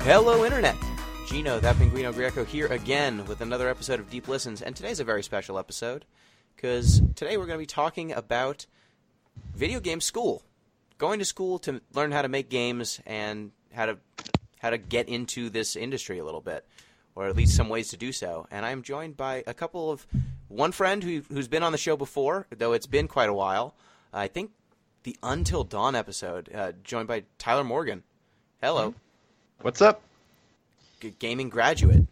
Hello, Internet! Gino, that Pinguino Greco here again with another episode of Deep Listens, and today's a very special episode, because today we're going to be talking about video game school. Going to school to learn how to make games and how to get into this industry a little bit, or at least some ways to do so. And I'm joined by one friend who's been on the show before, though it's been quite a while. I think the Until Dawn episode, joined by Tyler Morgan. Hello. What's up? Gaming graduate.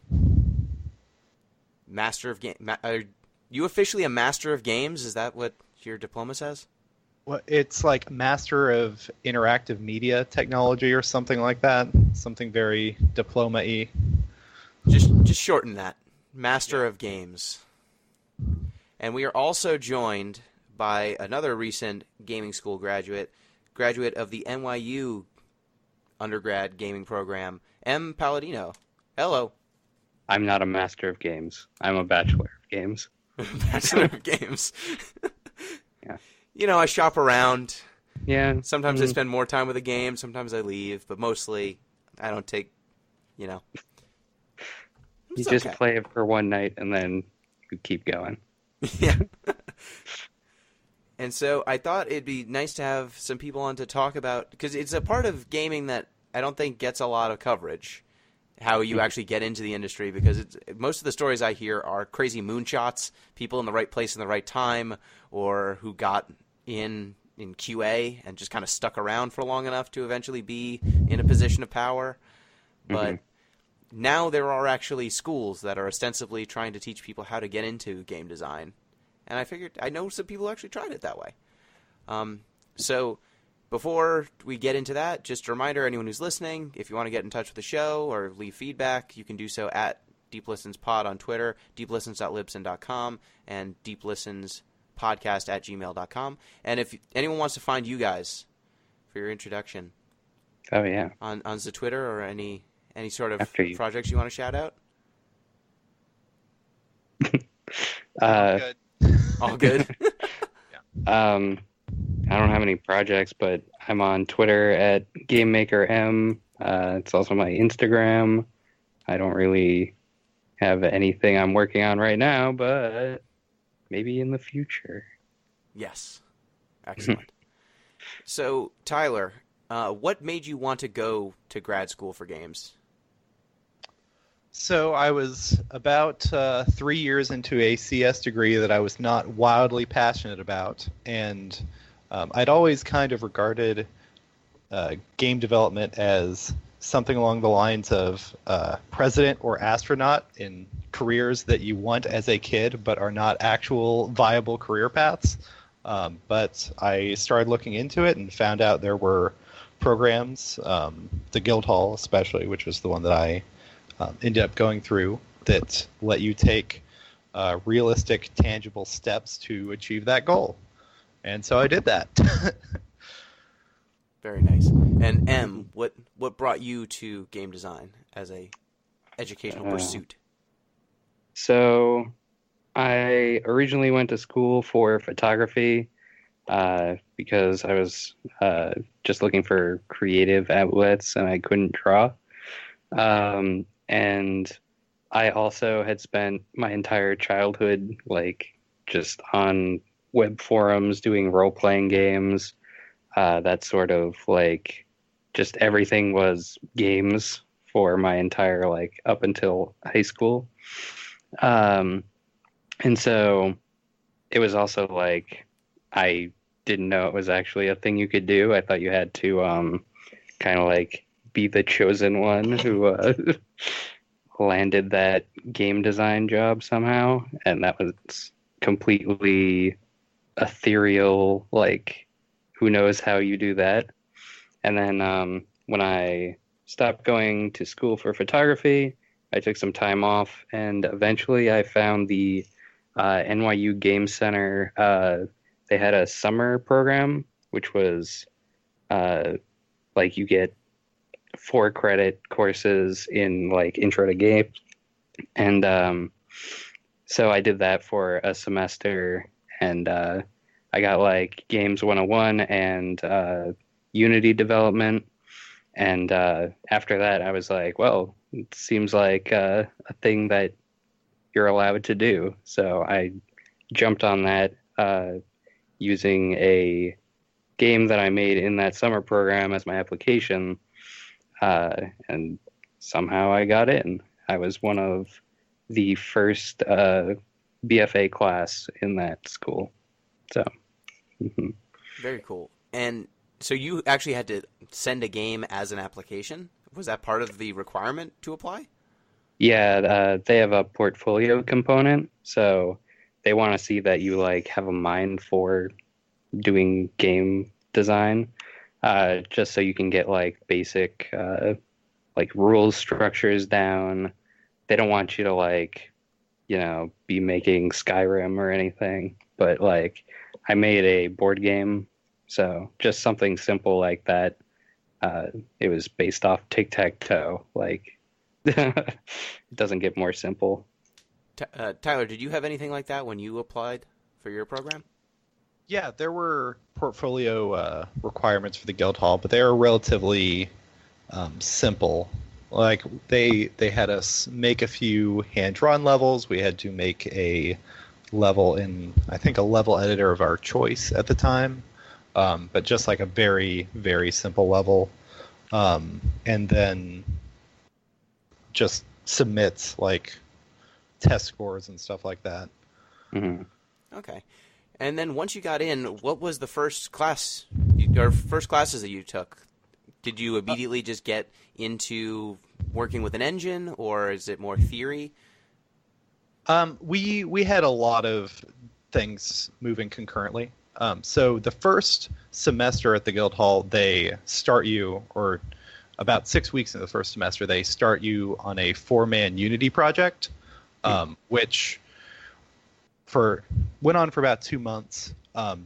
Master of Game. Are you officially a Master of Games? Is that what your diploma says? Well, it's like Master of Interactive Media Technology or something like that. Something very diploma-y. Just shorten that. Master of Games. And we are also joined by another recent gaming school graduate of the NYU undergrad gaming program, M. Palladino. Hello. I'm not a master of games. I'm a bachelor of games. Bachelor of games. Yeah. You know, I shop around. Yeah. Sometimes I spend more time with a game. Sometimes I leave. But mostly, I don't take, You just play it for one night and then you keep going. Yeah. And so I thought it'd be nice to have some people on to talk about, because it's a part of gaming that I don't think gets a lot of coverage, how you actually get into the industry, because most of the stories I hear are crazy moonshots, people in the right place in the right time, or who got in QA and just kind of stuck around for long enough to eventually be in a position of power. But now there are actually schools that are ostensibly trying to teach people how to get into game design. And I figured I know some people who actually tried it that way. So before we get into that, just a reminder, anyone who's listening, if you want to get in touch with the show or leave feedback, you can do so at DeepListensPod on Twitter, deeplistens.libsyn.com, and deeplistenspodcast@gmail.com. And if anyone wants to find you guys for your introduction, oh yeah, on the Twitter or any sort of projects you want to shout out. Good. All good. I don't have any projects, but I'm on Twitter at GameMakerM. It's also my Instagram. I don't really have anything I'm working on right now, but maybe in the future. Yes. Excellent. So, Tyler, what made you want to go to grad school for games? So I was about 3 years into a CS degree that I was not wildly passionate about, and I'd always kind of regarded game development as something along the lines of president or astronaut in careers that you want as a kid but are not actual viable career paths. But I started looking into it and found out there were programs, the Guildhall especially, which was the one that I ended up going through, that let you take realistic, tangible steps to achieve that goal. And so I did that. Very nice. And M, what brought you to game design as a educational pursuit? So I originally went to school for photography because I was just looking for creative outlets and I couldn't draw. And I also had spent my entire childhood just on web forums doing role-playing games. That sort of just everything was games for my entire up until high school. And so it was also I didn't know it was actually a thing you could do. I thought you had to kind of be the chosen one who landed that game design job somehow, and that was completely ethereal, who knows how you do that. And then when I stopped going to school for photography, I took some time off, and eventually I found the NYU Game Center. They had a summer program, which was you get 4-credit courses in intro to game. And so I did that for a semester, and I got Games 101 and Unity development. And after that, I was like, well, it seems like a thing that you're allowed to do. So I jumped on that using a game that I made in that summer program as my application, and somehow I got in. I was one of the first BFA class in that school. So, mhm. Very cool. And so you actually had to send a game as an application? Was that part of the requirement to apply? Yeah, they have a portfolio component, so they want to see that you like have a mind for doing game design, just so you can get like basic like rules structures down. They don't want you to like, be making Skyrim or anything, but like I made a board game, so just something simple like that. It was based off tic-tac-toe. Like, it doesn't get more simple. Tyler, did you have anything like that when you applied for your program? Yeah, there were portfolio requirements for the guild hall, but they were relatively simple. Like they had us make a few hand-drawn levels. We had to make a level in, I think, a level editor of our choice at the time, but just like a very, very simple level, and then just submit like test scores and stuff like that. Mm-hmm. Okay. And then once you got in, what was the first class, or first classes that you took? Did you immediately just get into working with an engine, or is it more theory? We had a lot of things moving concurrently. So the first semester at the guild hall, they start you, or about 6 weeks in the first semester, they start you on a 4-man Unity project, which went on for about 2 months.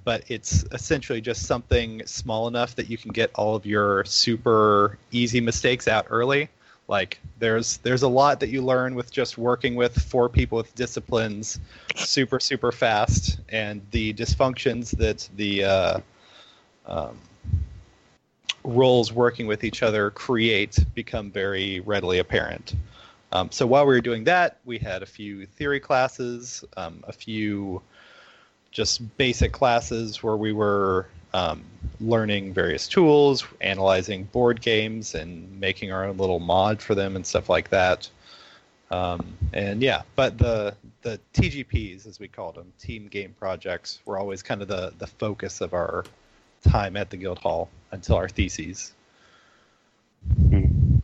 But it's essentially just something small enough that you can get all of your super easy mistakes out early. Like there's a lot that you learn with just working with 4 people with disciplines super, super fast, and the dysfunctions that the roles working with each other create become very readily apparent. So while we were doing that, we had a few theory classes, a few just basic classes where we were learning various tools, analyzing board games, and making our own little mod for them and stuff like that. And yeah, but the TGPs, as we called them, team game projects, were always kind of the focus of our time at the guild hall until our theses.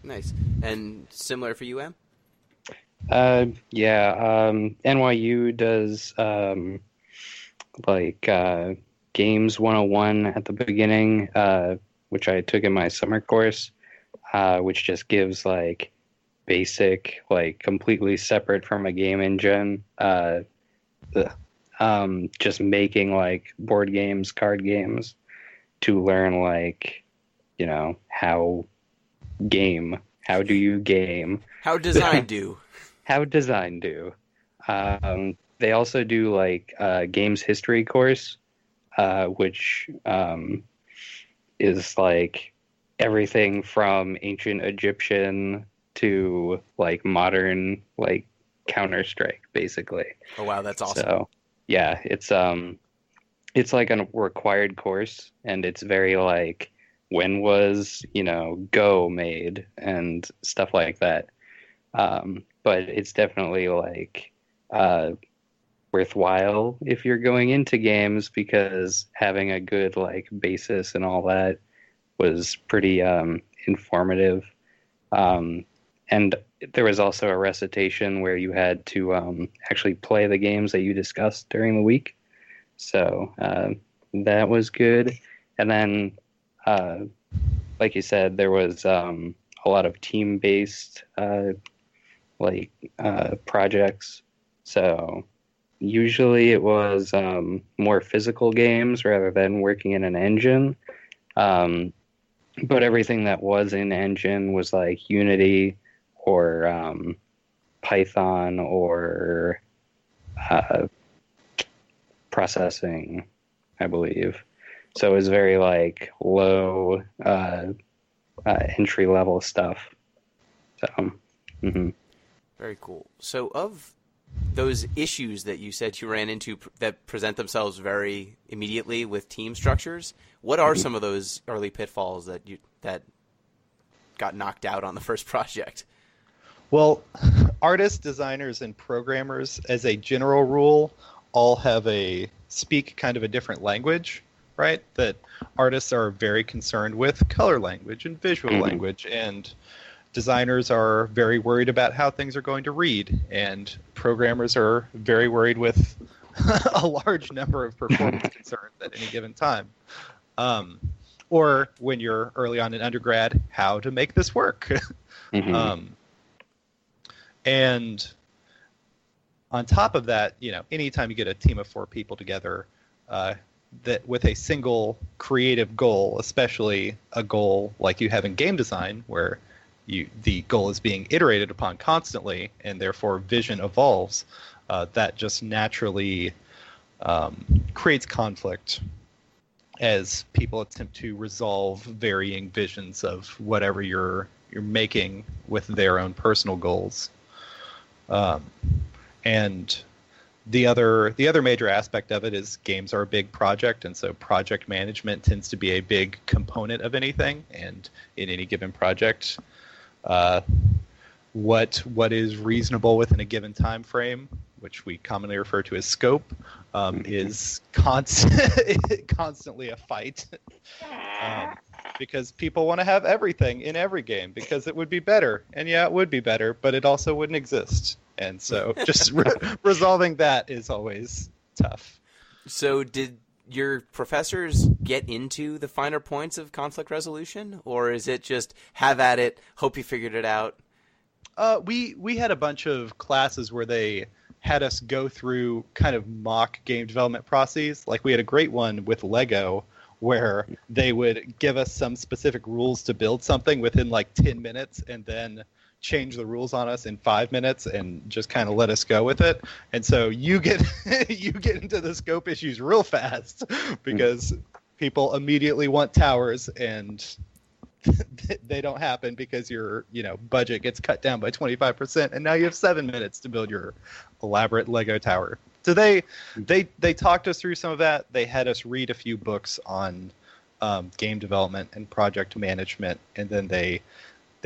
Nice. And similar for you, Em? Yeah, NYU does Games 101 at the beginning, which I took in my summer course, which just gives like basic, like completely separate from a game engine, just making like board games, card games, to learn like, how do you game? How design do? How design do. They also do like a games history course, which is like everything from ancient Egyptian to like modern, like Counter-Strike, basically. Oh wow, that's awesome. So yeah, it's like a required course, and it's very like, when was Go made and stuff like that. But it's definitely like worthwhile if you're going into games, because having a good like basis and all that was pretty informative. And there was also a recitation where you had to actually play the games that you discussed during the week. So that was good. And then, like you said, there was a lot of team-based projects. So usually it was more physical games rather than working in an engine. But everything that was in engine was like Unity or Python or processing, I believe. So it was very like low entry level stuff. So, mhm. Very cool. So of those issues that you said you ran into that present themselves very immediately with team structures, what are some of those early pitfalls that got knocked out on the first project? Well, artists, designers, and programmers, as a general rule, all speak kind of a different language, right? That artists are very concerned with color language and visual language, and designers are very worried about how things are going to read, and programmers are very worried with a large number of performance concerns at any given time. Or when you're early on in undergrad, how to make this work. And on top of that, anytime you get a team of 4 people together, that with a single creative goal, especially a goal like you have in game design, where the goal is being iterated upon constantly, and therefore vision evolves, that just naturally creates conflict as people attempt to resolve varying visions of whatever you're making with their own personal goals. And the other major aspect of it is games are a big project, and so project management tends to be a big component of anything. And in any given project, what is reasonable within a given time frame, which we commonly refer to as scope, is constantly a fight. Because people want to have everything in every game because it would be better. And yeah, it would be better, but it also wouldn't exist. And so just resolving that is always tough. So did your professors get into the finer points of conflict resolution, or is it just have at it, hope you figured it out? We had a bunch of classes where they had us go through kind of mock game development processes. Like we had a great one with Lego where they would give us some specific rules to build something within like 10 minutes and then change the rules on us in 5 minutes and just kind of let us go with it. And so you get into the scope issues real fast because people immediately want towers and they don't happen because your budget gets cut down by 25% and now you have 7 minutes to build your elaborate Lego tower. So they talked us through some of that. They had us read a few books on game development and project management, and then they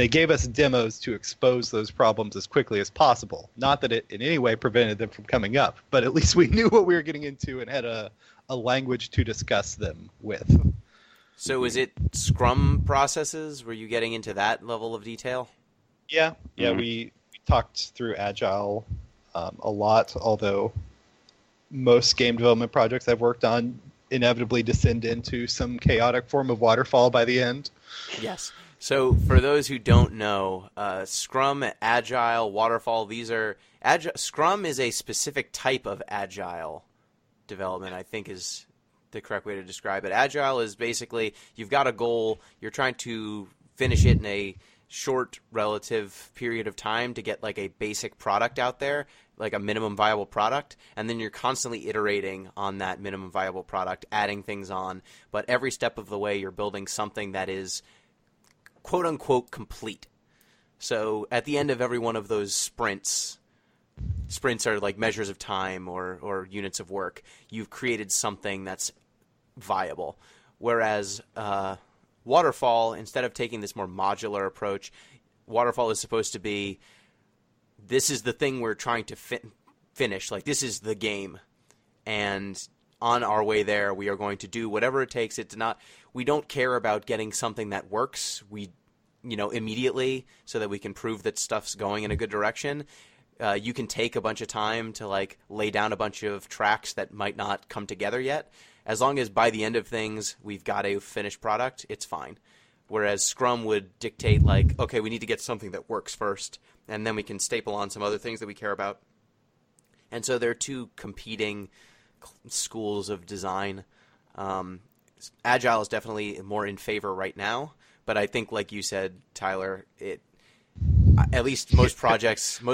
gave us demos to expose those problems as quickly as possible. Not that it in any way prevented them from coming up, but at least we knew what we were getting into and had a language to discuss them with. So is it Scrum processes? Were you getting into that level of detail? Yeah, we talked through Agile a lot, although most game development projects I've worked on inevitably descend into some chaotic form of waterfall by the end. Yes. So for those who don't know, Scrum, Agile, Waterfall, Scrum is a specific type of Agile development, I think is the correct way to describe it. Agile is basically you've got a goal, you're trying to finish it in a short relative period of time to get like a basic product out there, like a minimum viable product, and then you're constantly iterating on that minimum viable product, adding things on, but every step of the way you're building something that is quote-unquote complete. So at the end of every one of those sprints are like measures of time or units of work, you've created something that's viable. Whereas Waterfall, instead of taking this more modular approach, Waterfall is supposed to be, this is the thing we're trying to finish. Like, this is the game. And on our way there, we are going to do whatever it takes. We don't care about getting something that works, immediately so that we can prove that stuff's going in a good direction. You can take a bunch of time to like lay down a bunch of tracks that might not come together yet. As long as by the end of things we've got a finished product, it's fine. Whereas Scrum would dictate like, okay, we need to get something that works first, and then we can staple on some other things that we care about. And so there are two competing schools of design. Agile is definitely more in favor right now, but I think, like you said, Tyler, at least most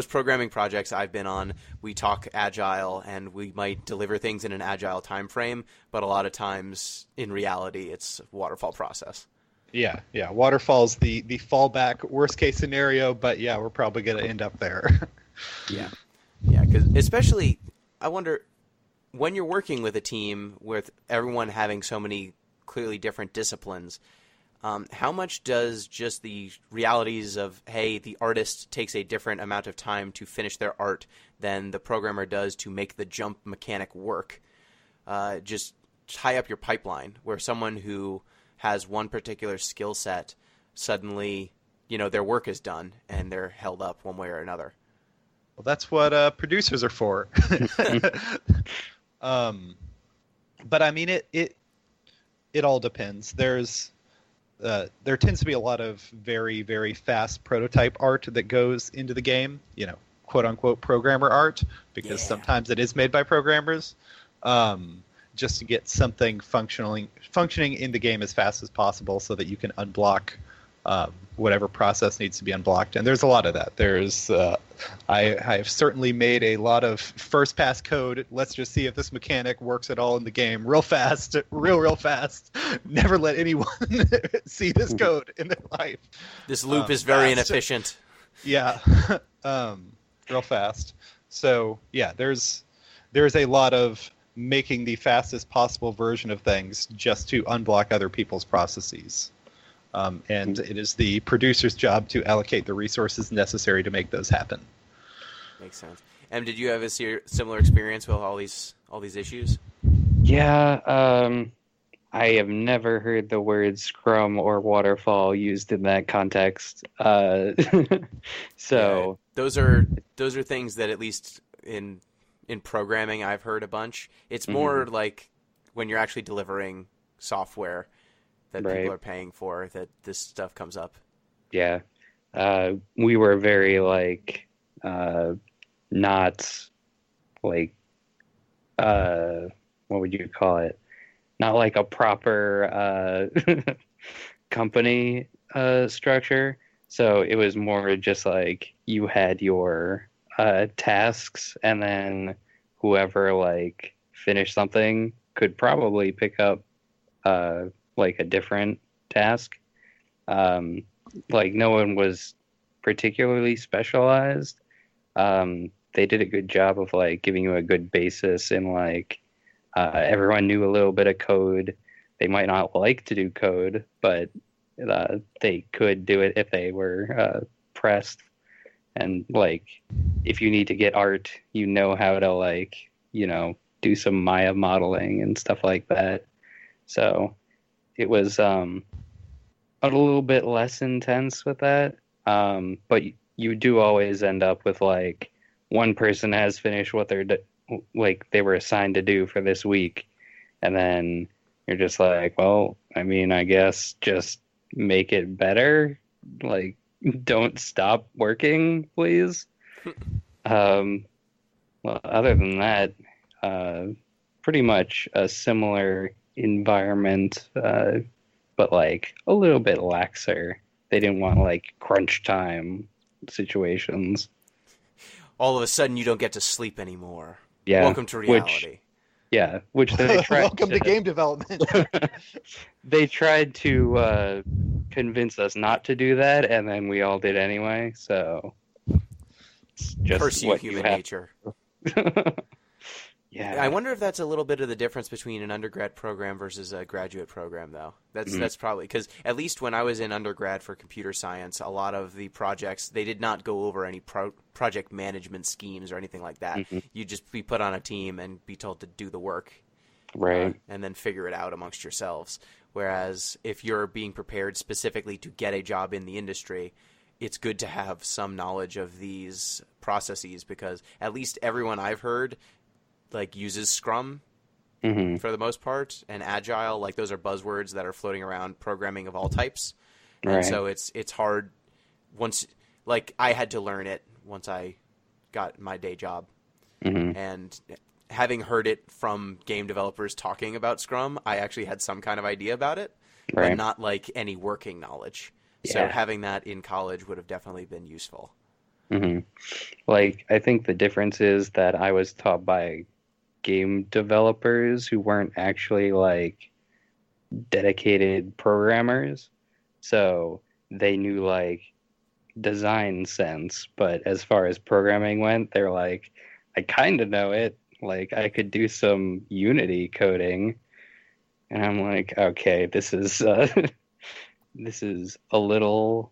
programming projects I've been on, we talk Agile and we might deliver things in an Agile time frame, but a lot of times in reality it's a waterfall process. Yeah, yeah. Waterfall's the fallback worst case scenario, but yeah, we're probably gonna end up there. Yeah, yeah. Because especially, I wonder when you're working with a team with everyone having so many clearly different disciplines. How much does just the realities of, hey, the artist takes a different amount of time to finish their art than the programmer does to make the jump mechanic work, just tie up your pipeline where someone who has one particular skill set suddenly, their work is done and they're held up one way or another? Well, that's what producers are for. But I mean, it all depends. There tends to be a lot of very, very fast prototype art that goes into the game, quote unquote programmer art, because sometimes it is made by programmers, just to get something functioning in the game as fast as possible so that you can unblock whatever process needs to be unblocked. And there's a lot of that. I have certainly made a lot of first pass code. Let's just see if this mechanic works at all in the game real fast, real fast. Never let anyone see this code in their life. This loop is very inefficient. Yeah, real fast. So yeah, there's a lot of making the fastest possible version of things just to unblock other people's processes. And it is the producer's job to allocate the resources necessary to make those happen. Makes sense. Em, did you have a similar experience with all these issues? Yeah, I have never heard the word Scrum or Waterfall used in that context. So those are things that at least in programming I've heard a bunch. It's more like when you're actually delivering software that people are paying for, that this stuff comes up. Yeah. We were very, not, what would you call it? Not like a proper company structure. So it was more just like you had your tasks, and then whoever, finished something could probably pick up a different task. No one was particularly specialized. They did a good job of giving you a good basis, and everyone knew a little bit of code. They might not like to do code, but they could do it if they were pressed. And if you need to get art, you know how to do some Maya modeling and stuff like that. So it was a little bit less intense with that, but you do always end up with one person has finished what they were assigned to do for this week, and then you're just well, I mean, I guess just make it better. Don't stop working, please. Well, other than that, pretty much a similar environment, but a little bit laxer. They didn't want crunch time situations. All of a sudden, you don't get to sleep anymore. Yeah, welcome to reality. Which they tried. Welcome to game development. They tried to convince us not to do that, and then we all did anyway. So it's just curse you, human nature. Yeah, I wonder if that's a little bit of the difference between an undergrad program versus a graduate program, though. That's probably because at least when I was in undergrad for computer science, a lot of the projects, they did not go over any project management schemes or anything like that. You'd just be put on a team and be told to do the work, right, and then figure it out amongst yourselves. Whereas if you're being prepared specifically to get a job in the industry, it's good to have some knowledge of these processes, because at least everyone I've heard uses Scrum for the most part, and Agile. Those are buzzwords that are floating around programming of all types. Right. And so it's hard once, I had to learn it once I got my day job. And having heard it from game developers talking about Scrum, I actually had some kind of idea about it, but not any working knowledge. Yeah. So having that in college would have definitely been useful. I think the difference is that I was taught by game developers who weren't actually dedicated programmers. So they knew like design sense, but as far as programming went, they're like, I kind of know it. Like I could do some Unity coding, and I'm like, okay, this is this is a little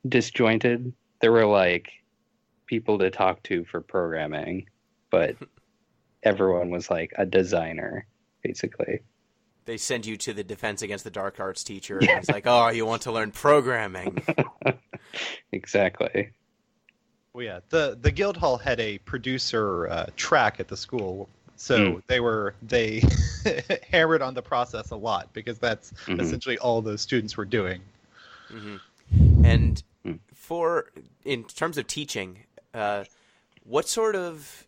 disjointed. There were like people to talk to for programming, but everyone was like a designer, basically. They send you to the Defense Against the Dark Arts teacher, and it's like, oh, you want to learn programming. Exactly. Well, yeah, the Guildhall had a producer track at the school, so they hammered on the process a lot because that's essentially all those students were doing. And in terms of teaching, what sort of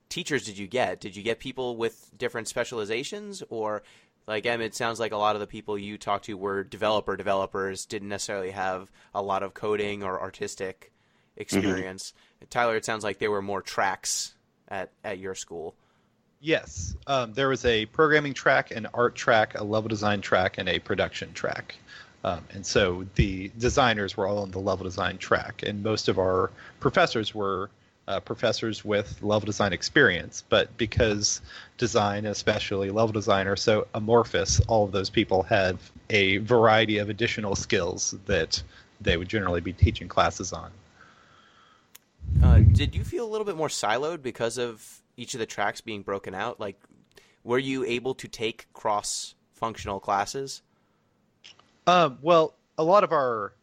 teachers did you get? Did you get people with different specializations, or like Em, it sounds like a lot of the people you talked to were developers, didn't necessarily have a lot of coding or artistic experience. Tyler, it sounds like there were more tracks at your school. Yes, there was a programming track, an art track, a level design track, and a production track. And so the designers were all on the level design track, and most of our professors were professors with level design experience. But because design, especially level design, are so amorphous, all of those people have a variety of additional skills that they would generally be teaching classes on. Did you feel a little bit more siloed because of each of the tracks being broken out? Like, were you able to take cross-functional classes? Well, a lot of our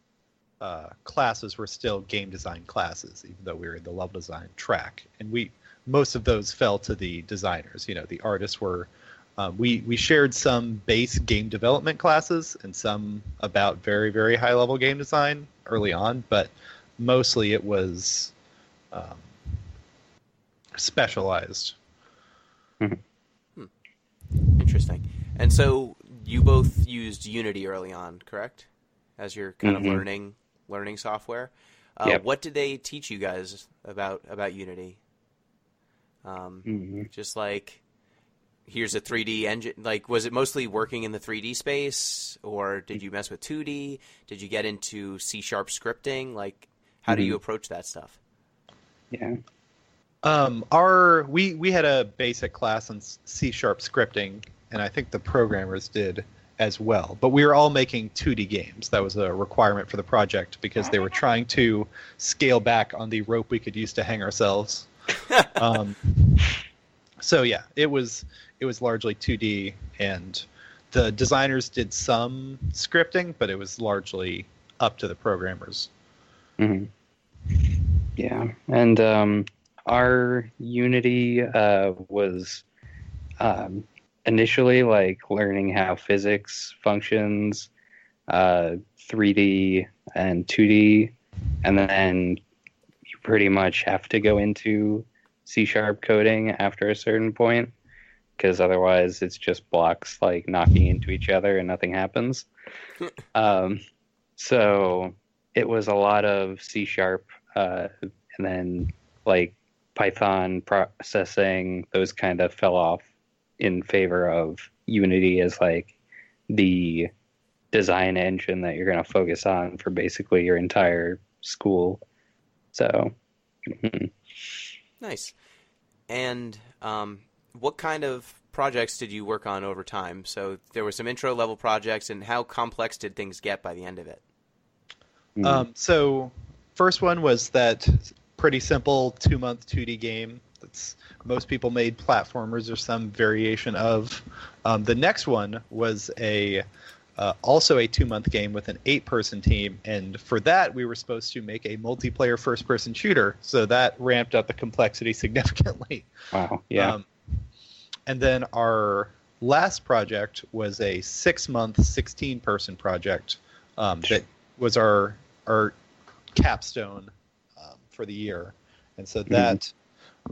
classes were still game design classes, even though we were in the level design track, and most of those fell to the designers. You know, the artists were. We shared some base game development classes and some about very, very high level game design early on, but mostly it was specialized. Interesting. And so you both used Unity early on, correct? As your kind of learning software. Yep. What did they teach you guys about Unity? Just like, here's a 3D engine. Like, was it mostly working in the 3D space, or did you mess with 2D? Did you get into C# scripting? Like, how do you approach that stuff? Yeah. We had a basic class on C# scripting, and I think the programmers did as well. But we were all making 2D games. That was a requirement for the project because they were trying to scale back on the rope we could use to hang ourselves. So yeah, it was largely 2D, and the designers did some scripting, but it was largely up to the programmers. Yeah, and our Unity was initially like learning how physics functions, 3D and 2D, and then you pretty much have to go into C# coding after a certain point, because otherwise it's just blocks like knocking into each other and nothing happens. So it was a lot of C#, and then like Python processing, those kind of fell off in favor of Unity as like the design engine that you're going to focus on for basically your entire school. So Nice. And what kind of projects did you work on over time? So there were some intro level projects, and how complex did things get by the end of it? So first one was that pretty simple 2-month 2D game. Most people made platformers or some variation of. The next one was also a 2-month game with an 8-person team, and for that we were supposed to make a multiplayer first-person shooter, so that ramped up the complexity significantly. Wow, yeah. And then our last project was a 6-month 16-person project that was our capstone for the year, and so that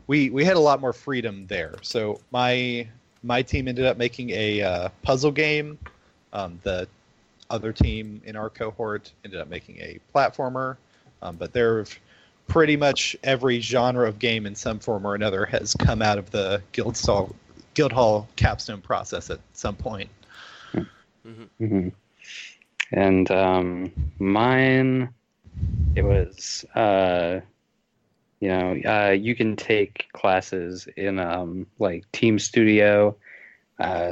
we had a lot more freedom there. So my team ended up making a puzzle game. The other team in our cohort ended up making a platformer, but pretty much every genre of game in some form or another has come out of the Guildhall capstone process at some point. And mine, it was, you can take classes in like Team Studio.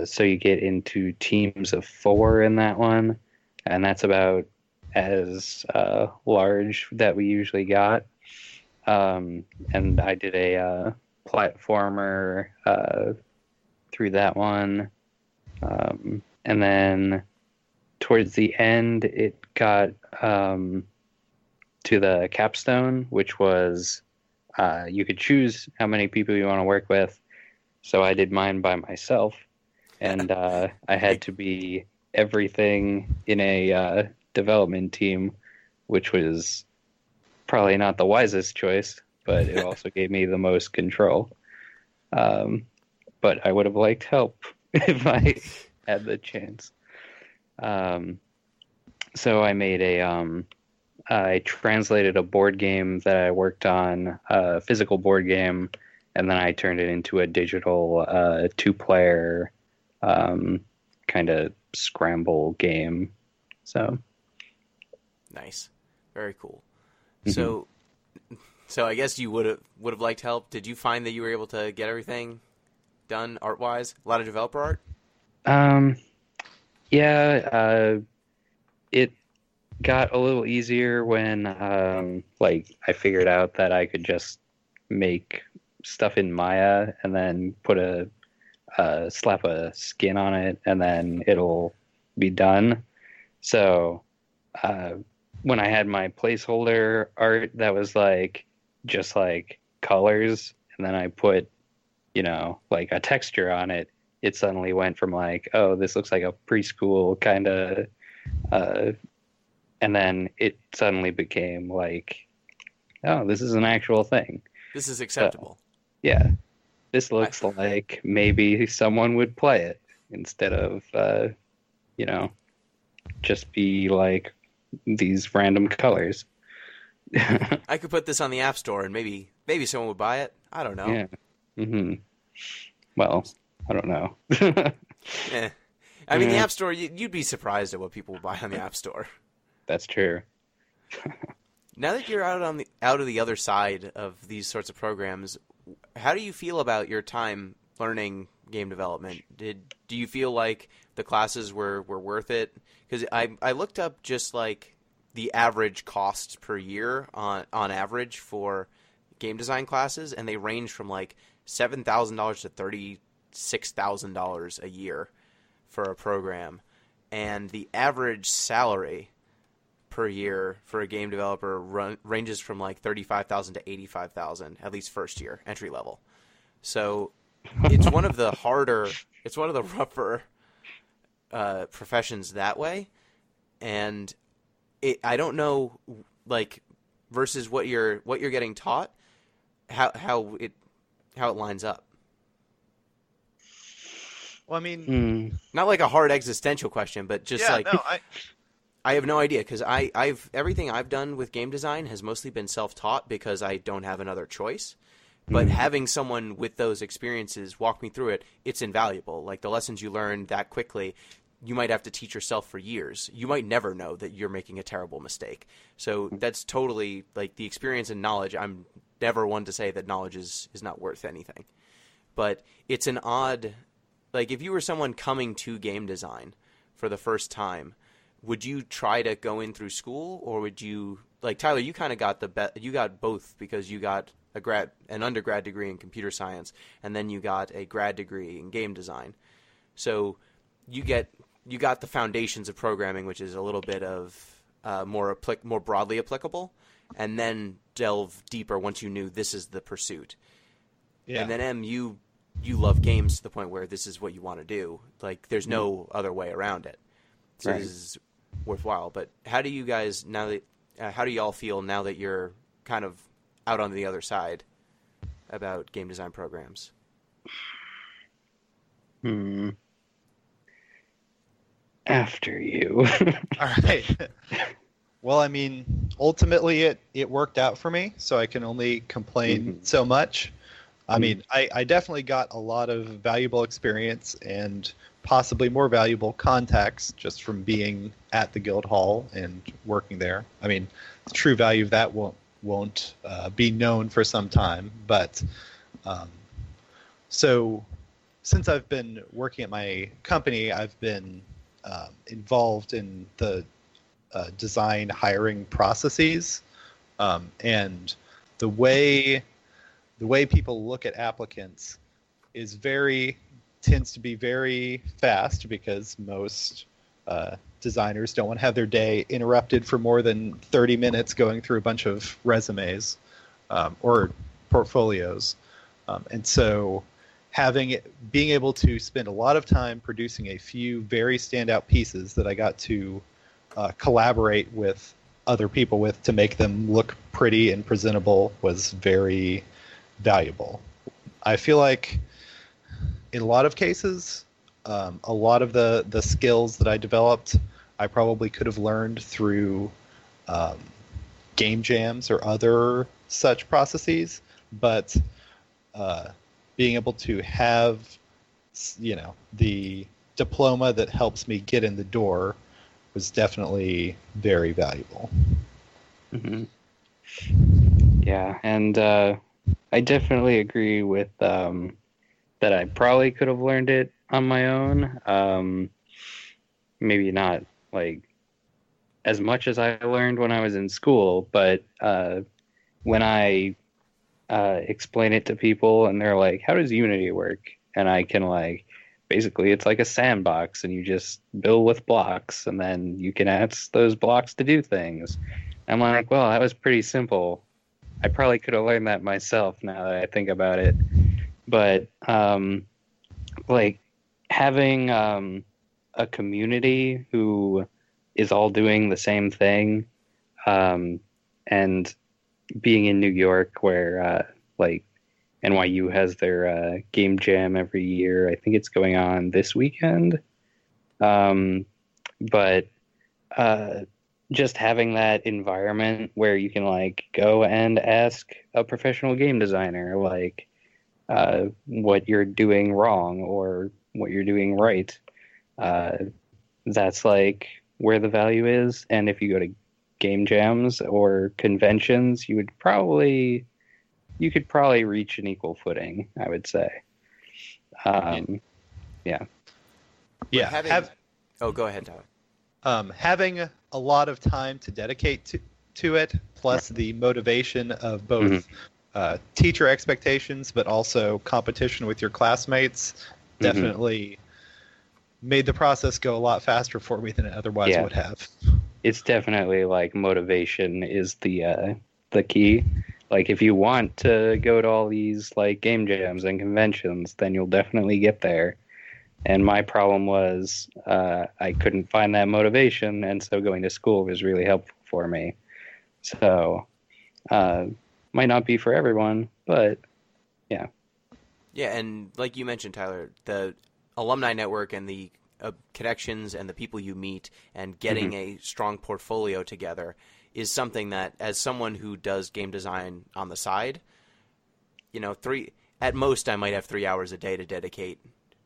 So you get into teams of 4 in that one, and that's about as large that we usually got. And I did a platformer through that one. And then towards the end, it got to the capstone, which was you could choose how many people you want to work with. So I did mine by myself, and I had to be everything in a development team, which was probably not the wisest choice, but it also gave me the most control. But I would have liked help if I had the chance. So I made I translated a board game that I worked on, a physical board game, and then I turned it into a digital 2-player kind of scramble game. So nice, very cool. So I guess you would have liked help. Did you find that you were able to get everything done art-wise? A lot of developer art? Yeah, it got a little easier when I figured out that I could just make stuff in Maya and then put slap a skin on it, and then it'll be done. So when I had my placeholder art that was just colors, and then I put like a texture on it, it suddenly went from oh, this looks like a preschool kind of and then it suddenly became oh, this is an actual thing. This is acceptable. Yeah, this looks like maybe someone would play it instead of just be these random colors. I could put this on the App Store and maybe someone would buy it. I don't know. Yeah. Mm-hmm. Well, I don't know. Yeah. I mean, the App Store, you'd be surprised at what people will buy on the App Store. That's true. Now that you're out of the other side of these sorts of programs, how do you feel about your time learning game development? Do you feel like the classes were worth it? Because I looked up just the average cost per year on average for game design classes, and they range from $7,000 to $36,000 a year for a program, and the average salary per year for a game developer ranges from $35,000 to $85,000, at least first year entry level. So it's one of the rougher professions that way, and I don't know versus what you're getting taught, how it lines up. Well, I mean, not a hard existential question, but just I have no idea, because everything I've done with game design has mostly been self-taught because I don't have another choice. But having someone with those experiences walk me through it, it's invaluable. The lessons you learn that quickly, you might have to teach yourself for years. You might never know that you're making a terrible mistake. So that's totally the experience and knowledge. I'm never one to say that knowledge is not worth anything. But it's an odd, if you were someone coming to game design for the first time, would you try to go in through school, or would you, Tyler, you kind of got you got both, because you got an undergrad degree in computer science, and then you got a grad degree in game design. So you got the foundations of programming, which is a little bit of more broadly applicable, and then delve deeper once you knew this is the pursuit. Yeah. And then M, you love games to the point where this is what you want to do. There's no other way around it. So This is worthwhile. But how do you guys how do y'all feel now that you're kind of out on the other side about game design programs? After you. All right. Well, I mean, ultimately it worked out for me, so I can only complain so much. I mean, I definitely got a lot of valuable experience, and possibly more valuable contacts just from being at the guild hall and working there. I mean, the true value of that won't be known for some time, but so since I've been working at my company, I've been involved in the design hiring processes, and the way people look at applicants tends to be very fast, because most designers don't want to have their day interrupted for more than 30 minutes going through a bunch of resumes or portfolios. And so being able to spend a lot of time producing a few very standout pieces that I got to collaborate with other people with to make them look pretty and presentable was very valuable. I feel like in a lot of cases, a lot of the skills that I developed, I probably could have learned through game jams or other such processes, but being able to have, the diploma that helps me get in the door was definitely very valuable. Mm-hmm. Yeah, and I definitely agree with that I probably could have learned it on my own. Maybe not like as much as I learned when I was in school, but when I explain it to people and they're like, how does Unity work? And I can basically it's like a sandbox, and you just build with blocks, and then you can ask those blocks to do things. I'm like, well, that was pretty simple. I probably could have learned that myself now that I think about it. But having a community who is all doing the same thing, and being in New York where NYU has their game jam every year. I think it's going on this weekend. But just having that environment where you can go and ask a professional game designer what you're doing wrong or what you're doing right. That's where the value is. And if you go to game jams or conventions, you could probably reach an equal footing, I would say. Yeah. Yeah. Go ahead, Tyler. Having a lot of time to dedicate to it, plus the motivation of both teacher expectations, but also competition with your classmates, definitely made the process go a lot faster for me than it otherwise would have. It's definitely motivation is the key. If you want to go to all these game jams and conventions, then you'll definitely get there. And my problem was I couldn't find that motivation, and so going to school was really helpful for me. So might not be for everyone, but yeah. Yeah, and like you mentioned, Tyler, the alumni network and the connections and the people you meet and getting a strong portfolio together is something that, as someone who does game design on the side, at most I might have 3 hours a day to dedicate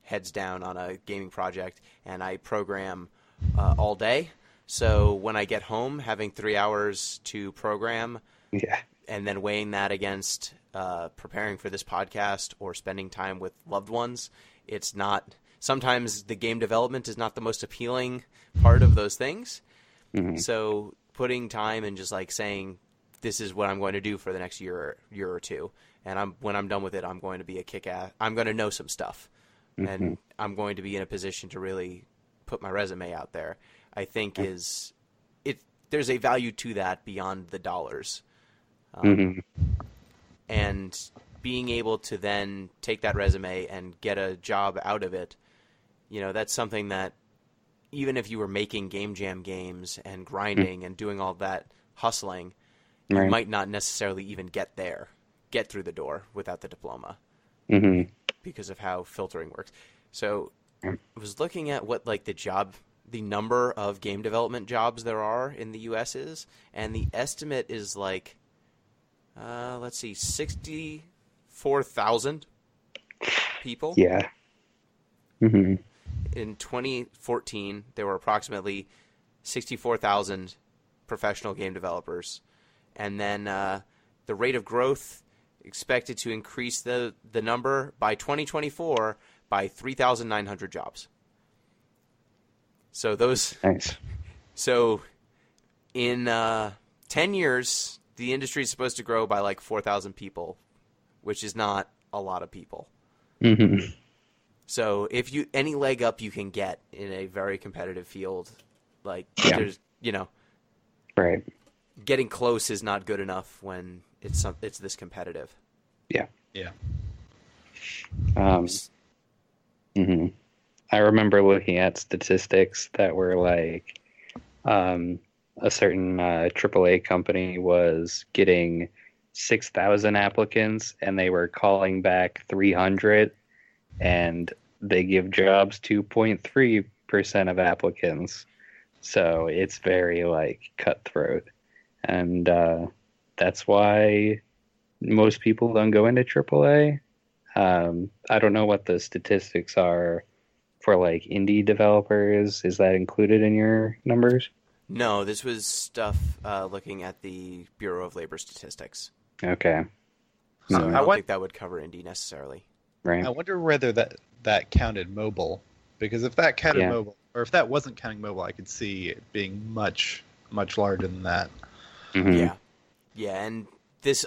heads down on a gaming project, and I program all day. So when I get home, having 3 hours to program, and then weighing that against preparing for this podcast or spending time with loved ones, it's not. Sometimes the game development is not the most appealing part of those things. So putting time and just saying, this is what I'm going to do for the next year or two, and when I'm done with it, I'm going to be a kick-ass. I'm going to know some stuff, and I'm going to be in a position to really put my resume out there. I think there's a value to that beyond the dollars, and being able to then take that resume and get a job out of it. That's something that even if you were making game jam games and grinding and doing all that hustling, you might not necessarily even get through the door without the diploma because of how filtering works. So I was looking at what the number of game development jobs there are in the U.S. is, and the estimate is 64,000 people. Yeah. in 2014 there were approximately 64,000 professional game developers, and then the rate of growth expected to increase the number by 2024 by 3,900 jobs. So those Nice. So in 10 years, the industry is supposed to grow by like 4,000 people, which is not a lot of people. Mm-hmm. So if you any leg up you can get in a very competitive field, like there's Right. getting close is not good enough when it's this competitive. Yeah. Yeah. Mm-hmm. I remember looking at statistics that were like a certain AAA company was getting 6,000 applicants and they were calling back 300, and they give jobs 2.3% of applicants. So it's very like cutthroat. And that's why most people don't go into AAA. I don't know what the statistics are for like indie developers. Is that included in your numbers? No, this was stuff looking at the Bureau of Labor Statistics. Okay. So Mhm. I don't think that would cover indie necessarily. Right. I wonder whether that counted mobile, because if that counted Yeah. mobile, or if that wasn't counting mobile, I could see it being much larger than that. Mhm. Yeah, and this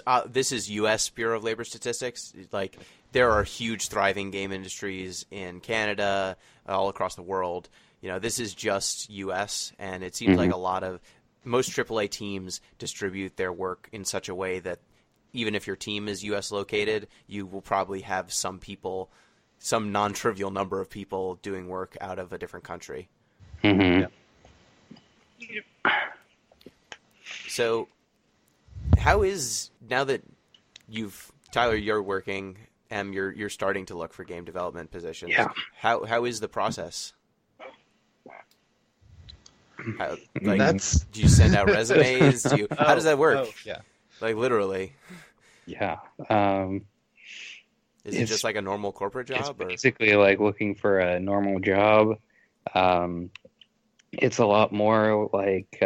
is U.S. Bureau of Labor Statistics. Like there are huge thriving game industries in Canada, all across the world. This is just U.S. and it seems like most AAA teams distribute their work in such a way that even if your team is U.S. located, you will probably have some non-trivial number of people doing work out of a different country. Mhm. So, how is, now that Tyler, you're working, you're starting to look for game development positions. Yeah. How is the process? Do That's you send out resumes? How does that work? Oh, yeah. Like literally, Yeah. is it just like a normal corporate It's job? Or? basically like looking for a normal job. It's a lot more like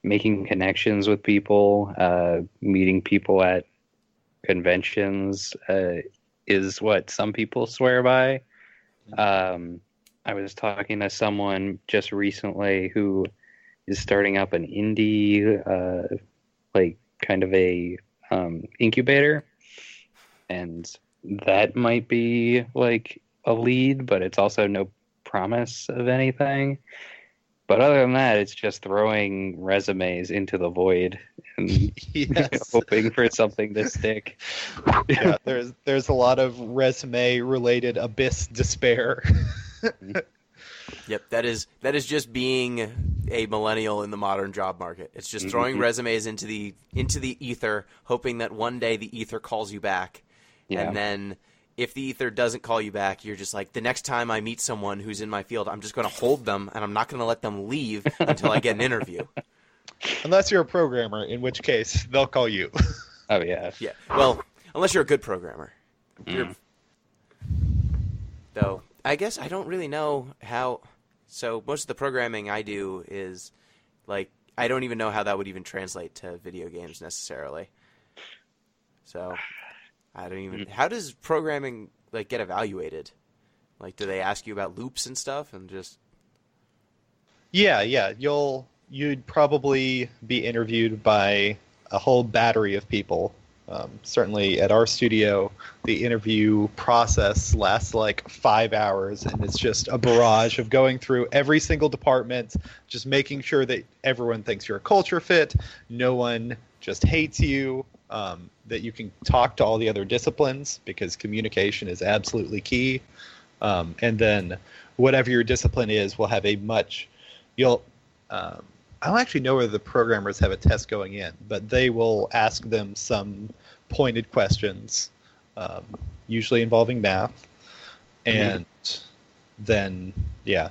making connections with people, meeting people at conventions is what some people swear by. I was talking to someone just recently who is starting up an indie, like kind of a incubator, and that might be like a lead, but it's also no promise of anything. But other than that, it's just throwing resumes into the void and Yes. hoping for something to stick. Yeah, there's a lot of resume related abyss despair. Yep, that is just being a millennial in the modern job market. It's just throwing resumes into the ether, hoping that one day the ether calls you back. Yeah. And then if the ether doesn't call you back, you're just like, the next time I meet someone who's in my field, I'm just going to hold them and I'm not going to let them leave until I get an interview. Unless you're a programmer, in which case they'll call you. Oh yeah. Yeah. Well, unless you're a good programmer. Though, I guess I don't really know how. So most of the programming I do is like, I don't even know how that would even translate to video games necessarily. So I don't even. How does programming like get evaluated? Like, do they ask you about loops and stuff and just? Yeah. You'd probably be interviewed by a whole battery of people. Certainly at our studio, the interview process lasts like 5 hours, and it's just a barrage of going through every single department, just making sure that everyone thinks you're a culture fit, no one just hates you, that you can talk to all the other disciplines, because communication is absolutely key. And then whatever your discipline is will have I don't actually know whether the programmers have a test going in, but they will ask them some pointed questions, usually involving math, and then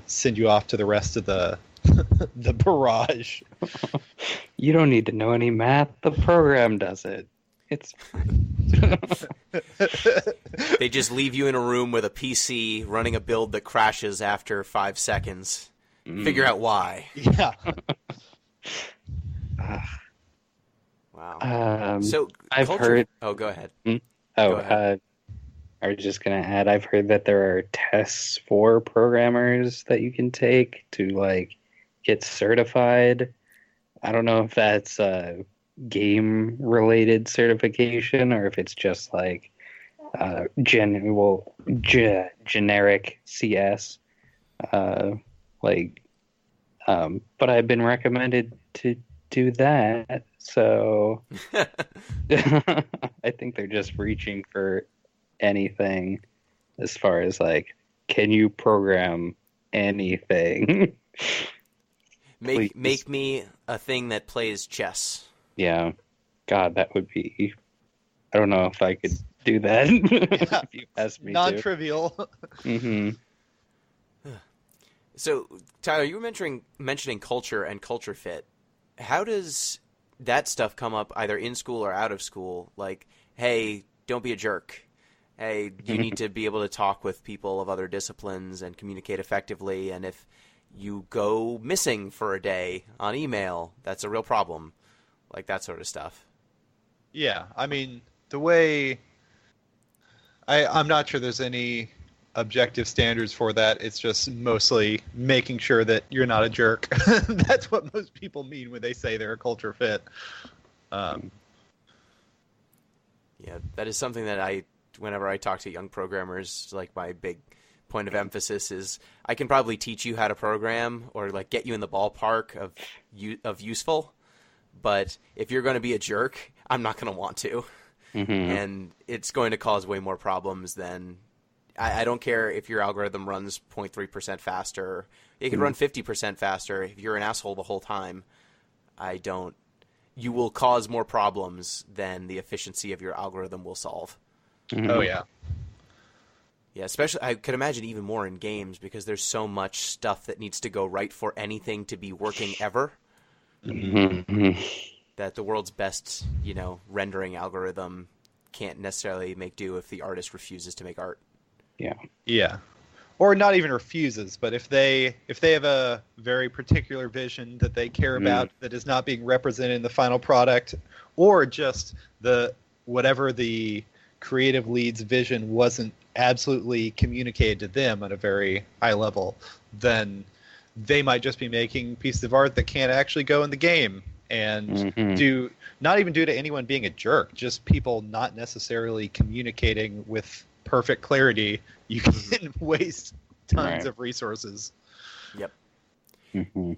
send you off to the rest of the the barrage. You don't need to know any math. The program does it. It's They just leave you in a room with a PC running a build that crashes after 5 seconds. Figure out why. Yeah. Wow. So I've culture... heard. Oh, go ahead. Oh, Go ahead. I was just gonna add. I've heard that there are tests for programmers that you can take to like get certified. I don't know if that's a game-related certification or if it's just like generic CS. But I've been recommended to do that, so I think they're just reaching for anything as far as like, can you program anything? Make Please. me a thing that plays chess. Yeah, God, that would be. I don't know if I could do that. If you asked me to. Non-trivial. Mm-hmm. So, Tyler, you were mentioning culture and culture fit. How does that stuff come up either in school or out of school? Like, hey, don't be a jerk. Hey, you need to be able to talk with people of other disciplines and communicate effectively. And if you go missing for a day on email, that's a real problem. Like that sort of stuff. Yeah, I mean, the way... I'm not sure there's any objective standards for that. It's just mostly making sure that you're not a jerk. That's what most people mean when they say they're a culture fit. Yeah, that is something that whenever I talk to young programmers, like my big point of emphasis is I can probably teach you how to program or like get you in the ballpark of useful, but if you're going to be a jerk, I'm not going to want to. Mm-hmm. And it's going to cause way more problems than... I don't care if your algorithm runs 0.3% faster. It could run 50% faster. If you're an asshole the whole time, you will cause more problems than the efficiency of your algorithm will solve. Mm-hmm. Oh, yeah. Yeah, especially, I could imagine even more in games because there's so much stuff that needs to go right for anything to be working ever. Mm-hmm. That the world's best, rendering algorithm can't necessarily make do if the artist refuses to make art. Yeah. Yeah. Or not even refuses, but if they have a very particular vision that they care about that is not being represented in the final product, or just whatever the creative lead's vision wasn't absolutely communicated to them at a very high level, then they might just be making pieces of art that can't actually go in the game. And not even due to anyone being a jerk, just people not necessarily communicating with perfect clarity, you can waste tons of resources. Yep. Mm-hmm.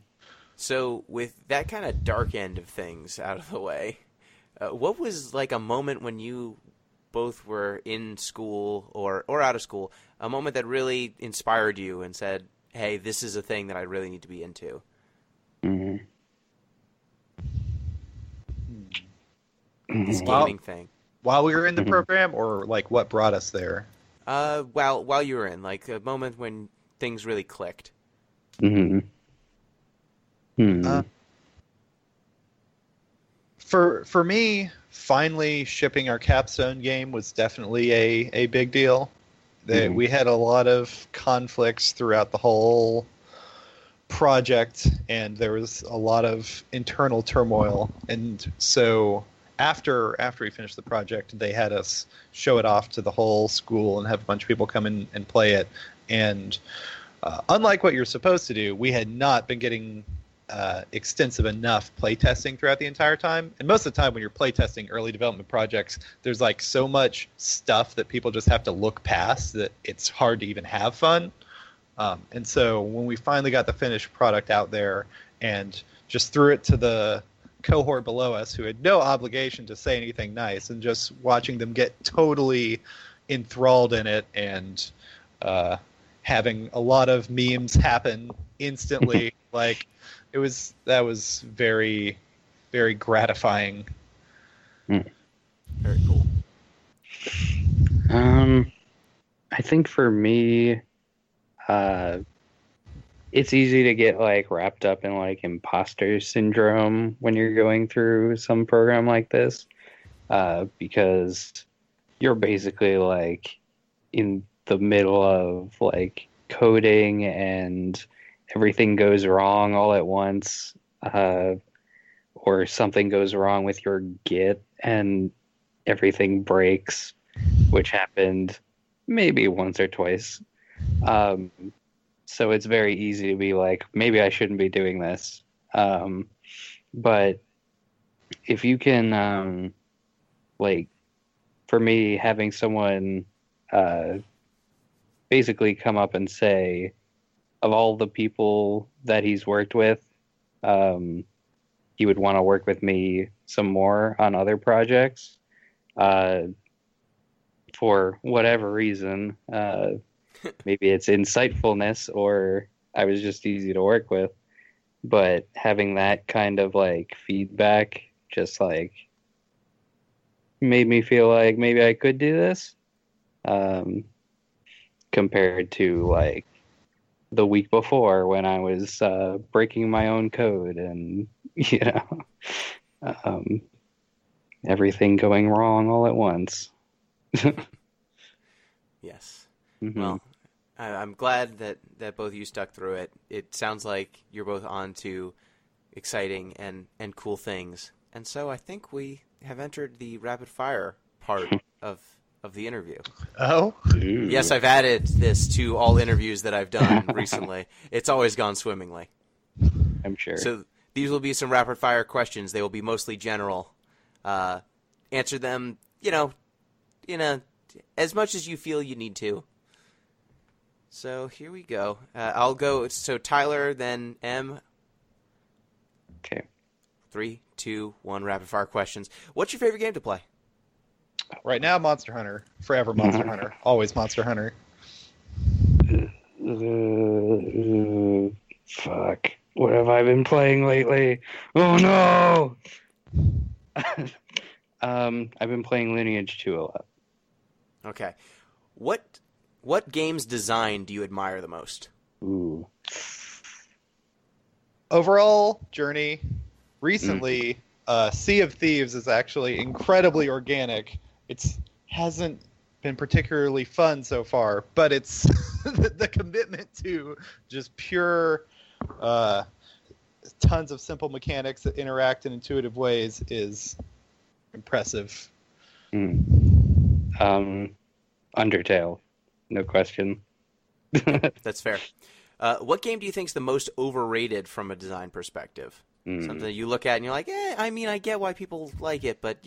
So with that kind of dark end of things out of the way, what was like a moment when you both were in school or out of school, a moment that really inspired you and said, hey, this is a thing that I really need to be into? Mm-hmm. This gaming thing. While we were in the program, or like what brought us there? While you were in, like a moment when things really clicked. Mm-hmm. For me, finally shipping our capstone game was definitely a big deal. We had a lot of conflicts throughout the whole project, and there was a lot of internal turmoil. And so after we finished the project, they had us show it off to the whole school and have a bunch of people come in and play it. And unlike what you're supposed to do, we had not been getting extensive enough playtesting throughout the entire time. And most of the time when you're playtesting early development projects, there's like so much stuff that people just have to look past that it's hard to even have fun. And so when we finally got the finished product out there and just threw it to the cohort below us who had no obligation to say anything nice, and just watching them get totally enthralled in it and having a lot of memes happen instantly, that was very, very gratifying. Very cool. I think for me, it's easy to get like wrapped up in like imposter syndrome when you're going through some program like this, because you're basically like in the middle of like coding and everything goes wrong all at once, or something goes wrong with your Git and everything breaks, which happened maybe once or twice. So it's very easy to be like, maybe I shouldn't be doing this. But if you can, like, for me, having someone basically come up and say, of all the people that he's worked with, he would want to work with me some more on other projects, for whatever reason. Maybe it's insightfulness or I was just easy to work with. But having that kind of like feedback just like made me feel like maybe I could do this, compared to like the week before when I was breaking my own code and everything going wrong all at once. Yes. Mm-hmm. Well, I'm glad that both of you stuck through it. It sounds like you're both on to exciting and cool things. And so I think we have entered the rapid fire part of the interview. Oh? Ooh. Yes, I've added this to all interviews that I've done recently. It's always gone swimmingly. I'm sure. So these will be some rapid fire questions. They will be mostly general. Answer them, as much as you feel you need to. So here we go. I'll go. So Tyler, then M. Okay. 3, 2, 1. Rapid fire questions. What's your favorite game to play? Right now, Monster Hunter. Forever Monster Hunter. Always Monster Hunter. Fuck. What have I been playing lately? Oh no! I've been playing Lineage 2 a lot. Okay. What game's design do you admire the most? Ooh. Overall, Journey. Recently, Sea of Thieves is actually incredibly organic. It hasn't been particularly fun so far, but it's the commitment to just pure, tons of simple mechanics that interact in intuitive ways is impressive. Undertale, no question. That's fair. What game do you think is the most overrated from a design perspective? Something you look at and you're like, I get why people like it, but,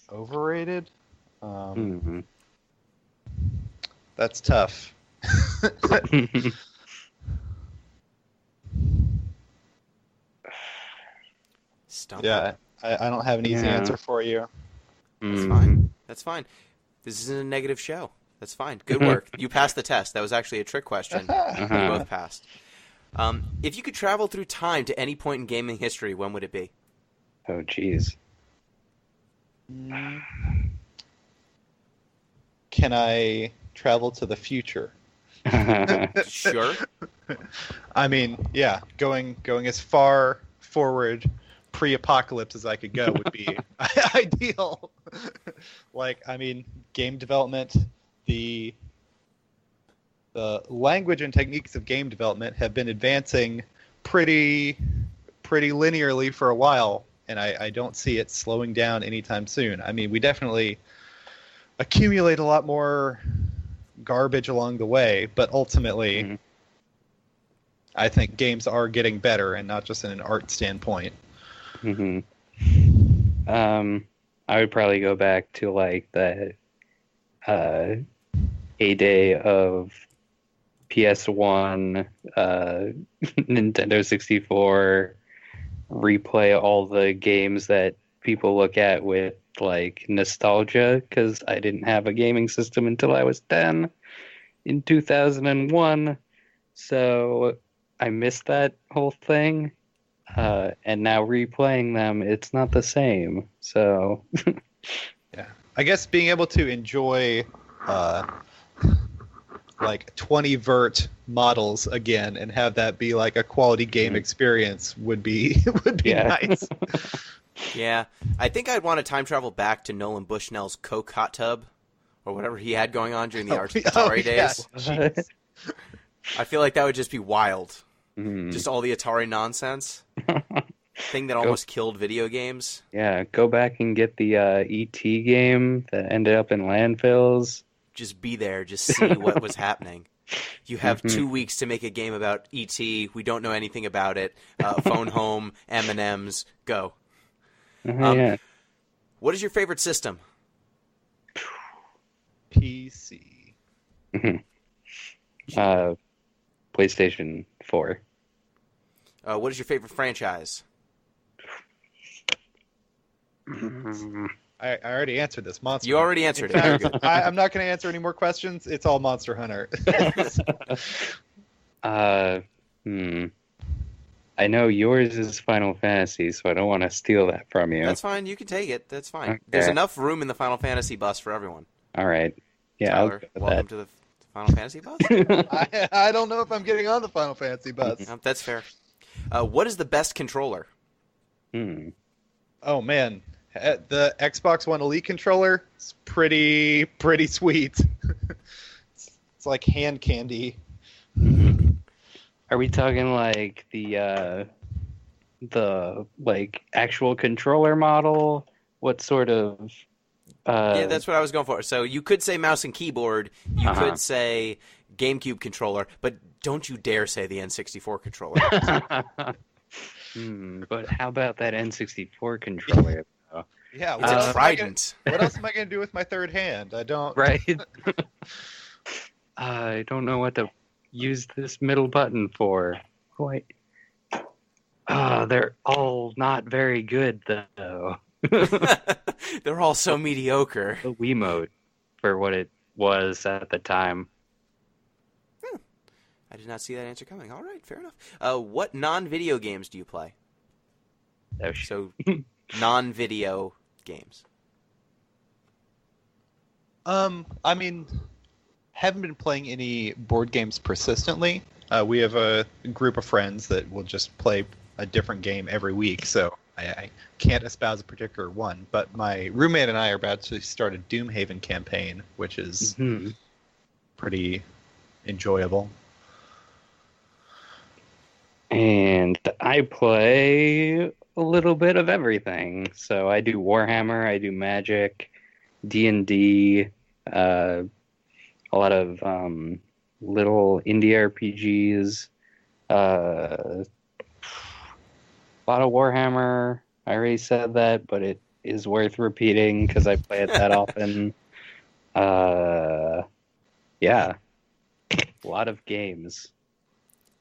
Overrated? That's tough. Stump. Yeah, I don't have an easy answer for you. That's fine. That's fine. This isn't a negative show. That's fine. Good work. You passed the test. That was actually a trick question. You both passed. If you could travel through time to any point in gaming history, when would it be? Oh, jeez. Can I travel to the future? Sure. I mean, yeah, going as far forward pre-apocalypse as I could go would be ideal. Game development, the language and techniques of game development have been advancing pretty linearly for a while, and I don't see it slowing down anytime soon. I mean, we definitely accumulate a lot more garbage along the way, but ultimately, I think games are getting better, and not just in an art standpoint. I would probably go back to like the heyday of PS1, Nintendo 64, replay all the games that people look at with like nostalgia, because I didn't have a gaming system until I was 10 in 2001, so I missed that whole thing. And now replaying them, it's not the same. So, yeah, I guess being able to enjoy like 20 vert models again and have that be like a quality game experience would be nice. Yeah, I think I'd want to time travel back to Nolan Bushnell's Coke hot tub, or whatever he had going on during the Atari days. Jeez. I feel like that would just be wild. Mm. Just all the Atari nonsense. Thing that almost killed video games. Yeah, go back and get the E.T. game that ended up in landfills. Just be there, just see what was happening. You have 2 weeks to make a game about E.T. We don't know anything about it. Phone home, M&Ms, go. Yeah. What is your favorite system? PC. PlayStation 4. What is your favorite franchise? I already answered this. Monster You Hunter. already answered In it. Very fact, good. I'm not going to answer any more questions. It's all Monster Hunter. I know yours is Final Fantasy, so I don't want to steal that from you. That's fine. You can take it. That's fine. Okay. There's enough room in the Final Fantasy bus for everyone. All right. Yeah, I'll Tyler, go with welcome to the Final Fantasy bus. I don't know if I'm getting on the Final Fantasy bus. No, that's fair. What is the best controller? that. Oh man, the Xbox One Elite controller is pretty sweet. It's like hand candy. Are we talking like the like actual controller model? What sort of? Yeah, that's what I was going for. So you could say mouse and keyboard. You Uh-huh. could say GameCube controller, but don't you dare say the N64 controller. But how about that N64 controller? though? Yeah, It's a trident. what else am I going to do with my third hand? I don't. Right. I don't know what to use this middle button for. Quite. They're all not very good though. They're all so mediocre. The Wiimote for what it was at the time. I did not see that answer coming. All right, fair enough. What non-video games do you play? Oh, shit. So, non-video games. I mean, haven't been playing any board games persistently. We have a group of friends that will just play a different game every week, so I can't espouse a particular one. But my roommate and I are about to start a Doomhaven campaign, which is pretty enjoyable. And I play a little bit of everything. So I do Warhammer, I do Magic, D&D, a lot of little indie RPGs, a lot of Warhammer. I already said that, but it is worth repeating because I play it that often. Yeah, a lot of games.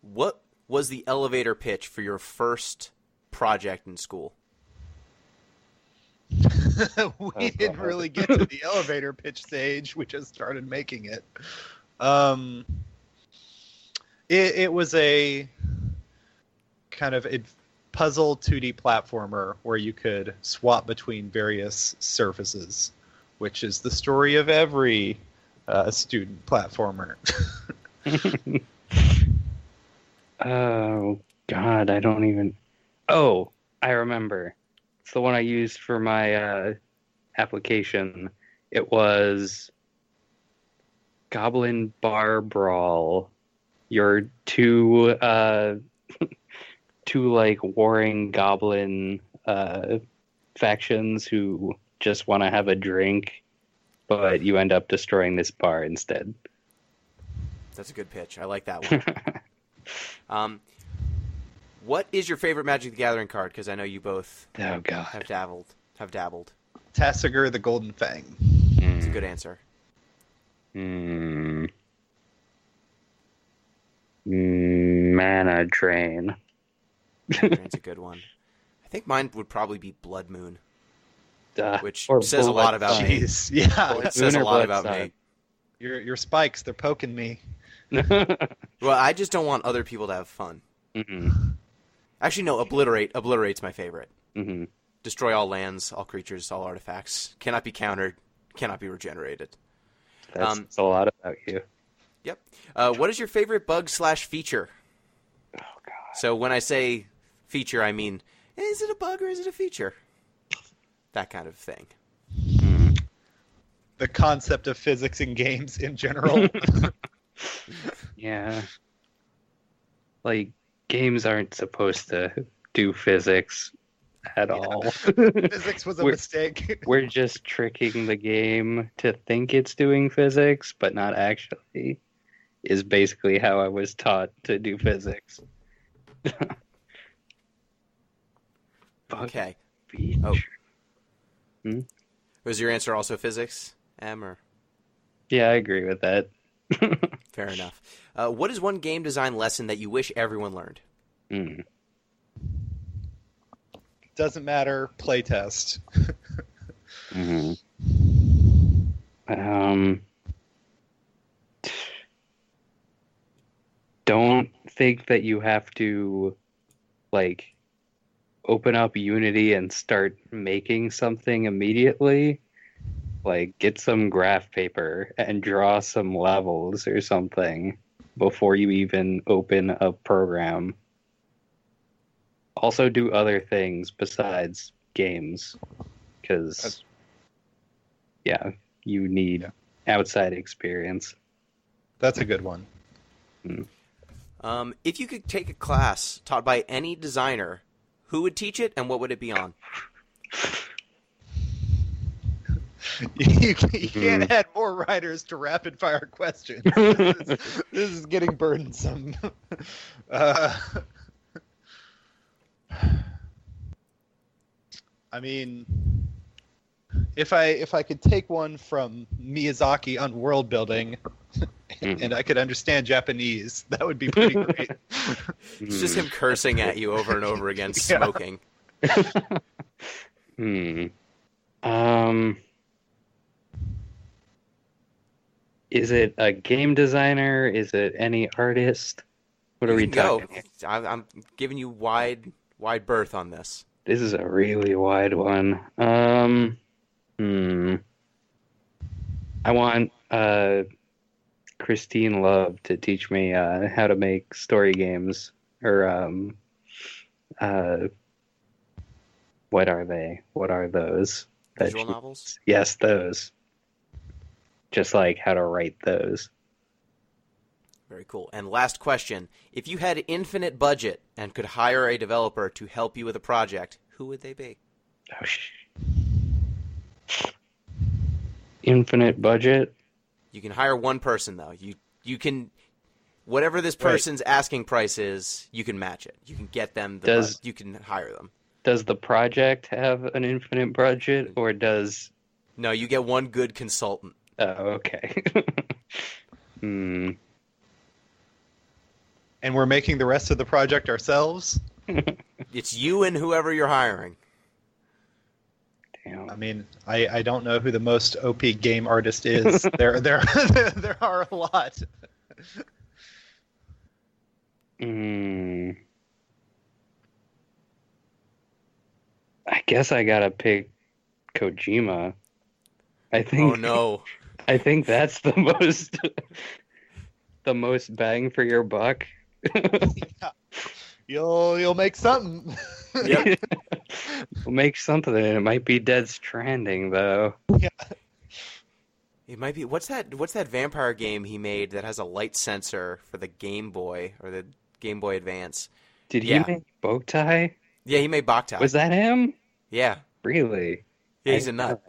What was the elevator pitch for your first project in school? We didn't really get to the elevator pitch stage. We just started making it. It was a kind of a puzzle 2D platformer where you could swap between various surfaces, which is the story of every student platformer. Oh, God, I don't even... Oh, I remember. It's the one I used for my application. It was Goblin Bar Brawl. Your two like warring goblin factions who just want to have a drink, but you end up destroying this bar instead. That's a good pitch. I like that one. What is your favorite Magic the Gathering card? Because I know you both Oh, God. have dabbled. Tassiger the Golden Fang. It's a good answer. Mana Drain. It's a good one. I think mine would probably be Blood Moon, which Or says a lot about me. Jeez, yeah. It says a Lunar lot Blood about me. Sun. Your spikes, they're poking me. Well, I just don't want other people to have fun. Actually, no. Obliterate's my favorite. Destroy all lands, all creatures, all artifacts. Cannot be countered. Cannot be regenerated. That's a lot about you. Yep. What is your favorite bug/feature? Oh, God. So when I say feature, I mean, is it a bug or is it a feature? that kind of thing. The concept of physics in games in general. Yeah. Like, games aren't supposed to do physics at all. Physics was a mistake. We're just tricking the game to think it's doing physics, but not actually, is basically how I was taught to do physics. Okay. Beach. Oh. Hmm? Was your answer also physics, Em? Or? Yeah, I agree with that. Fair enough. What is one game design lesson that you wish everyone learned? Doesn't matter. Playtest. Don't think that you have to, like, open up Unity and start making something immediately. Like, get some graph paper and draw some levels or something before you even open a program. Also do other things besides games, because, yeah, you need outside experience. That's a good one. If you could take a class taught by any designer, who would teach it and what would it be on? You can't add more writers to rapid fire questions. This is getting burdensome. I mean, if I could take one from Miyazaki on world building, and I could understand Japanese, that would be pretty great. It's just him cursing at you over and over again, smoking. Is it a game designer? Is it any artist? What are we talking? I'm giving you wide berth on this. This is a really wide one. I want Christine Love to teach me how to make story games, or what are they? What are those? Visual novels? Yes, those. Just like how to write those. Very cool. And last question. If you had infinite budget and could hire a developer to help you with a project, who would they be? Infinite budget? You can hire one person, though. You can... Whatever this person's asking price is, you can match it. You can get them... you can hire them. Does the project have an infinite budget, or does... No, you get one good consultant. Oh, okay. And we're making the rest of the project ourselves? It's you and whoever you're hiring. Damn. I mean, I don't know who the most OP game artist is. there are a lot. I guess I gotta pick Kojima. I think. Oh no! I think that's the most bang for your buck. Yeah. You'll make something. Yep. We'll make something. It might be Dead Stranding, though. Yeah. It might be. What's that vampire game he made that has a light sensor for the Game Boy or the Game Boy Advance? Did he make Bowtie? Yeah, he made Boktai. Was that him? Yeah. Really? Yeah, he's a nut.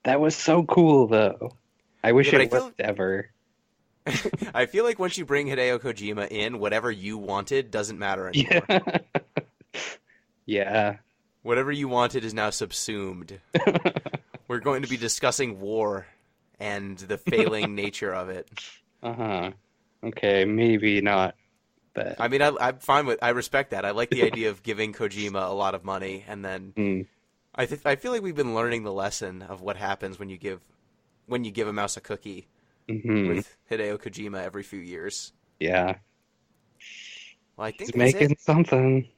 That was so cool, though. I wish it worked ever. I feel like once you bring Hideo Kojima in, whatever you wanted doesn't matter anymore. Yeah. Yeah. Whatever you wanted is now subsumed. We're going to be discussing war and the failing nature of it. Uh-huh. Okay, maybe not. But I mean, I'm fine with. I respect that. I like the idea of giving Kojima a lot of money, and then I feel like we've been learning the lesson of what happens when you give a mouse a cookie with Hideo Kojima every few years. Yeah. Well, I think he's making something.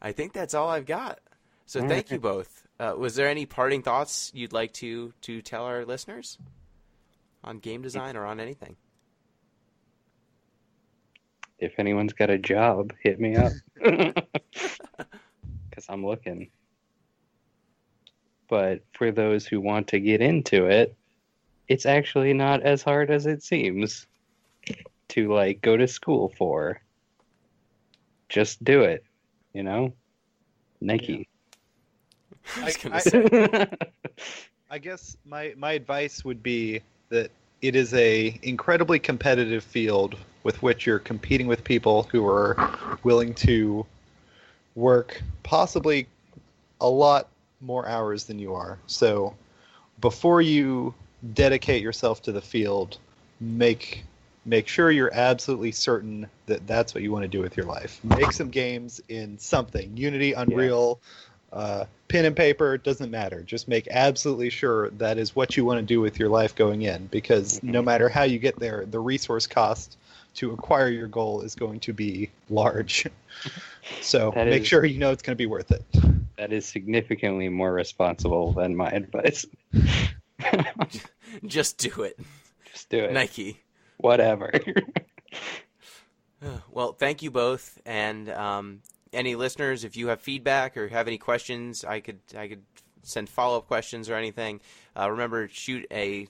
I think that's all I've got. So thank you both. Was there any parting thoughts you'd like to tell our listeners on game design or on anything? If anyone's got a job, hit me up. Because I'm looking. But for those who want to get into it, it's actually not as hard as it seems to like go to school for. Just do it, you know? Nike. I was gonna say. I guess my advice would be that it is a incredibly competitive field with which you're competing with people who are willing to work possibly a lot more hours than you are. So before you dedicate yourself to the field, make sure you're absolutely certain that that's what you want to do with your life. Make some games in something. Unity, Unreal, pen and paper, doesn't matter. Just make absolutely sure that is what you want to do with your life going in, because no matter how you get there, the resource cost to acquire your goal is going to be large. So make sure you know it's going to be worth it. That is significantly more responsible than my advice. Just do it. Just do it. Nike. Whatever. Well, thank you both, and any listeners, if you have feedback or have any questions, I could send follow-up questions or anything. Remember, you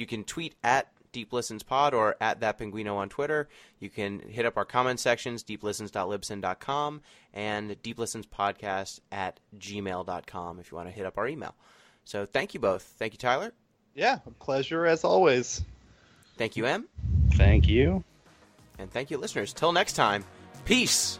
can tweet at Deep Listens Pod or at That Pinguino on Twitter. You can hit up our comment sections, deeplistens.libsyn.com, and deeplistens.podcast@gmail.com if you want to hit up our email. So thank you both. Thank you, Tyler. Yeah, a pleasure as always. Thank you, Em. Thank you. And thank you, listeners. Till next time, peace.